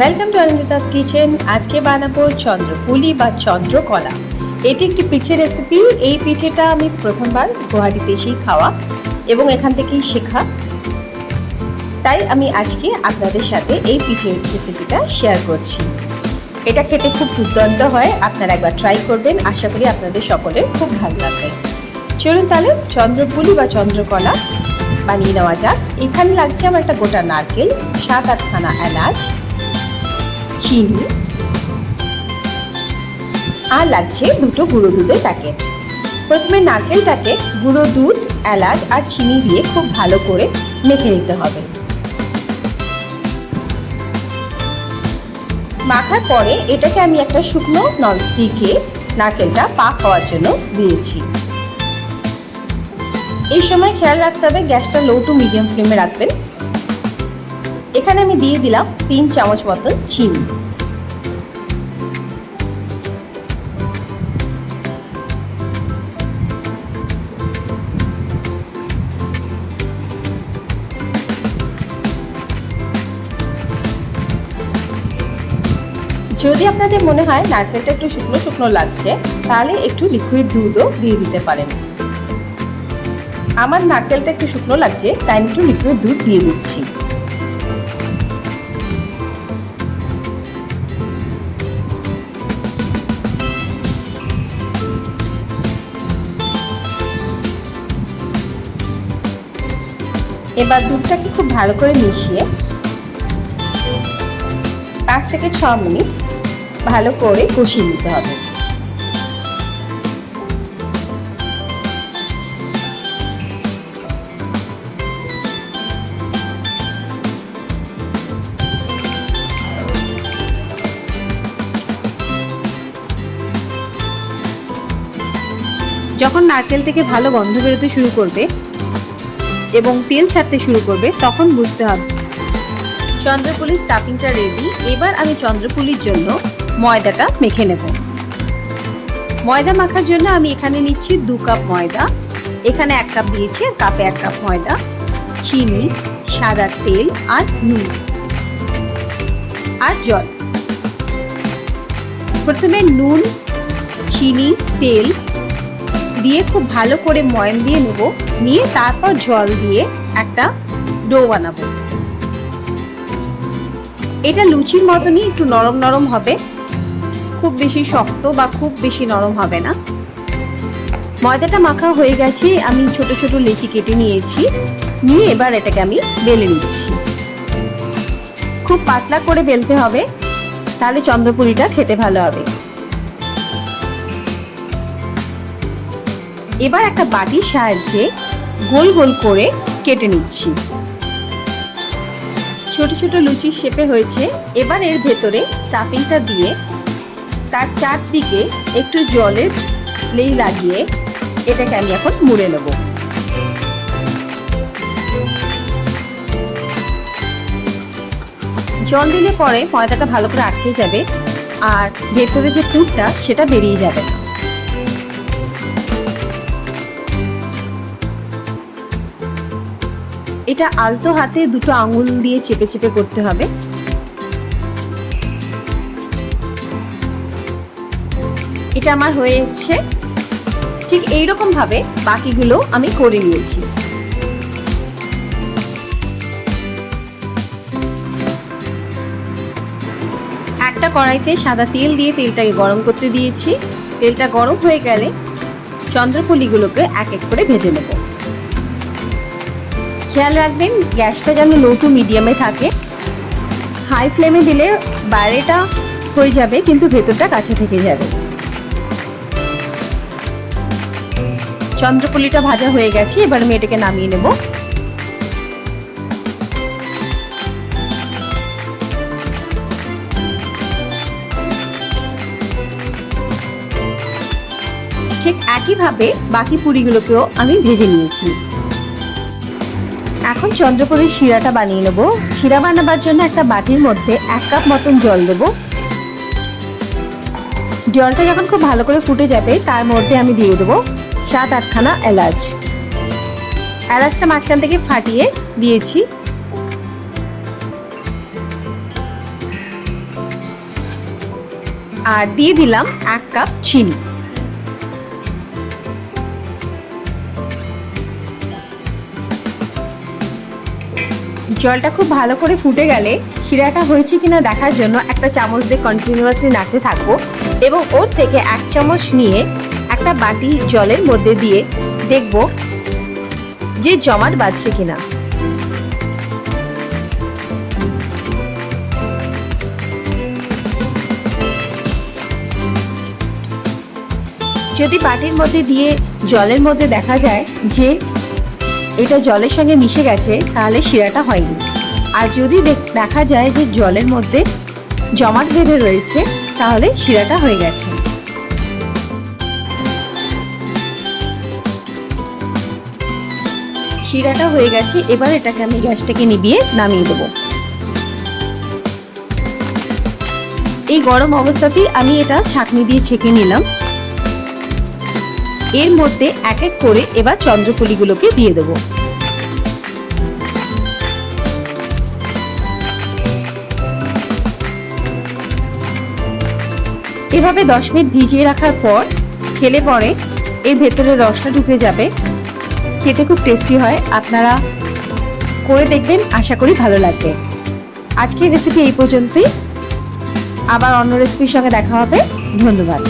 Welcome to অনিন্দিতাস kitchen. আজকে বানাবো চন্দ্রপুলি বা চন্দ্রকলা। এটি একটি পিঠে রেসিপি। এই পিঠেটা আমি প্রথমবার গুয়াহাটিতে এসেই খাওয়া এবং এখান থেকেই শেখা, তাই আমি আজকে আপনাদের সাথে এই পিঠের রেসিপিটা শেয়ার করছি। এটা খেতে খুব দুর্দান্ত হয়, আপনারা একবার ট্রাই করবেন। আশা করি আপনাদের সকলের খুব ভালো লাগবে। চলুন তাহলে চন্দ্রপুলি বা চন্দ্রকলা বানিয়ে নেওয়া যাক। এখানে লাগছে আমার একটা গোটা নারকেল, 7-8খানা এলাচ, চিনি আর লাগছে দুটো গুঁড়ো দুধের প্যাকেট। প্রথমে নারকেলটাকে গুঁড়ো দুধ, এলাচ আর চিনি দিয়ে খুব ভালো করে মেখে নিতে হবে। মাখার পরে এটাকে আমি একটা শুকনো ননস্টিকে নারকেলটা পাক হওয়ার জন্য দিয়েছি। এই সময় খেয়াল রাখতে হবে গ্যাসটা লো টু মিডিয়াম ফ্লেমে রাখবেন। এখানে আমি দিয়ে দিলাম 3 চামচ মতন চিনি। যদি আপনাদের মনে হয় নারকেলটা একটু শুকনো শুকনো লাগছে, তাহলে একটু লিকুইড দুধও দিয়ে দিতে পারেন। আমার নারকেলটা একটু শুকনো লাগছে, তাই আমি একটু লিকুইড দুধ দিয়ে দিচ্ছি। এবার দুধটাকে খুব ভালো করে মিশিয়ে 5 থেকে 6 মিনিট ভালো করে কষিয়ে নিতে হবে। যখন নারকেল থেকে ভালো গন্ধ বেরোতে শুরু করবে এবং তেল ছাড়তে শুরু করবে, তখন বুঝতে হবে চন্দ্রপুলির স্টাফিংটা রেডি। এবার আমি চন্দ্রপুলির জন্য ময়দাটা মেখে নেব। ময়দা মাখার জন্য আমি এখানে নিচ্ছি 2 কাপ ময়দা, এখানে 1 কাপ দিয়েছি, কাপে 1 কাপ ময়দা, চিনি, সাদা তেল আর নুন আর জল। প্রথমে নুন, চিনি, তেল দিয়ে খুব ভালো করে ময়ান দিয়ে নেব, নিয়ে তারপর জল দিয়ে একটা ডো বানাবো। এটা লুচির মতনই একটু নরম নরম হবে, খুব বেশি শক্ত বা খুব বেশি নরম হবে না। ময়দাটা মাখা হয়ে গেছে, আমি ছোট ছোট লেচি কেটে নিয়েছি, নিয়ে এবার এটাকে আমি বেলে নিচ্ছি। খুব পাতলা করে বেলতে হবে, তাহলে চন্দ্রপুলিটা খেতে ভালো হবে। এবার একটা বাটির সাহায্যে গোল গোল করে কেটে নিচ্ছি। ছোট ছোট লুচির শেপে হয়েছে। এবার এর ভেতরে স্টাফিংটা দিয়ে তার চারদিকে একটু জলের লেই লাগিয়ে এটাকে আমি এখন মুড়ে নেব। জল দিলে পরে ময়দাটা ভালো করে আটকে যাবে আর ভেতরে যে পুরটা সেটা বেরিয়ে যাবে। এটা আলতো হাতে দুটো আঙুল দিয়ে চেপে চেপে করতে হবে। এটা আমার হয়ে এসছে। ঠিক এইরকম ভাবে বাকিগুলো আমি করে নিয়েছি। একটা কড়াইতে সাদা তেল দিয়ে তেলটাকে গরম করতে দিয়েছি। তেলটা গরম হয়ে গেলে চন্দ্রপুলিগুলোকে এক এক করে ভেজে নেব। খেয়াল রাখবেন গ্যাসটা যেন লো টু মিডিয়ামে থাকে। হাই ফ্লেমে দিলে বাইরেটা হয়ে যাবে কিন্তু ভেতরটা কাঁচা থেকে যাবে। চন্দ্রপুলিটা ভাজা হয়ে গেছে, এবার আমি এটাকে নামিয়ে নেব। ঠিক একইভাবে বাকি পুরিগুলোকেও আমি ভেজে নিয়েছি। এখন চন্দ্রপুলির শিরাটা বানিয়ে নেব। শিরা বানাবার জন্য একটা বাটির মধ্যে 1 কাপ মতন জল দেব। জলটা যখন খুব ভালো করে ফুটে যাবে, তার মধ্যে আমি দিয়ে দেবো 7-8খানা এলাচ। এলাচটা মাঝখান থেকে ফাটিয়ে দিয়েছি। আর দিয়ে দিলাম 1 কাপ চিনি। জলটা খুব ভালো করে ফুটে গেলে শিরাটা হয়েছে কিনা দেখার জন্য একটা চামচ দিয়ে কন্টিনিউয়াসলি নাড়তে থাকবো এবং ওর থেকে 1 চামচ নিয়ে একটা বাটি জলের মধ্যে দিয়ে দেখব যে জমাট বাঁধছে কিনা। যদি বাটির মধ্যে দিয়ে জলের মধ্যে দেখা যায় যে এটা জলের সঙ্গে মিশে গেছে তাহলে শিরাটা হয়নি, আর যদি দেখা যায় যে জলের মধ্যে জমাট বেঁধে রয়েছে তাহলে শিরাটা হয়ে গেছে। শিরাটা হয়ে গেছে, এবার এটাকে আমি গ্যাসটাকে নিভিয়ে নামিয়ে দেবো। এই গরম অবস্থাতেই আমি এটা ছাঁকনি দিয়ে ছেঁকে নিলাম। এর মধ্যে এক এক করে এবার চন্দ্রপুলিগুলোকে দিয়ে দেবো। এভাবে 10 মিনিট ভিজিয়ে রাখার পর খেলে পরে এর ভেতরে রসটা ঢুকে যাবে, খেতে খুব টেস্টি হয়। আপনারা করে দেখবেন, আশা করি ভালো লাগবে। আজকের রেসিপি এই পর্যন্তই, আবার অন্য রেসিপির সঙ্গে দেখা হবে। ধন্যবাদ।